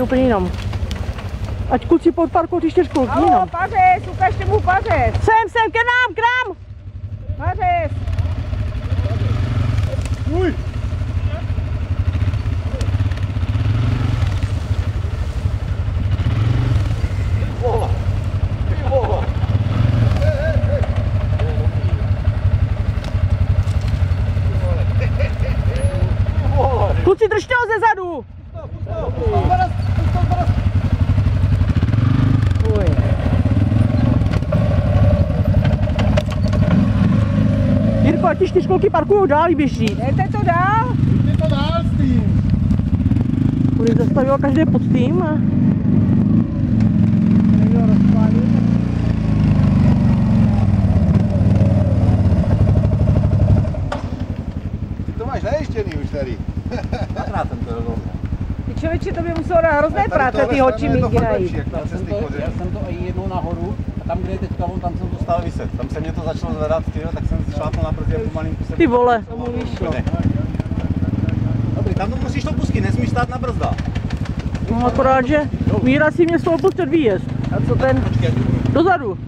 Úplně jinam. Ať kluci podparkují ty 4 kulky, jinam. Halo, pařez, ukažte mu pařez. Sem, k nám! Pařez. Uj! Kluci, držte ho ze zadu! Jirko, ať ty 4 kulky parkují dál, běž říct. Jdete to dál? Jdi to dál s tím! Bude zastavil každý pod tím a... Ty to máš najištěný už tady. Dvakrát jsem to rozhodl. Ty člověče, to by muselo dát hrozné práce, ty hoči minky najít. Já jsem to i jednou nahoru a tam, kde je teďka on, tam jsem to stále vyset. Tam se mě to začalo zvedat, tak jsem šlápnul na brzdi a pomalým kusem. Ty vole. Dobrý, tam to musíš to pustit, nesmíš stát na brzdách. No akorát, že Míra si mě z toho pustit výjezd. A co ten? Počkej, Dozadu.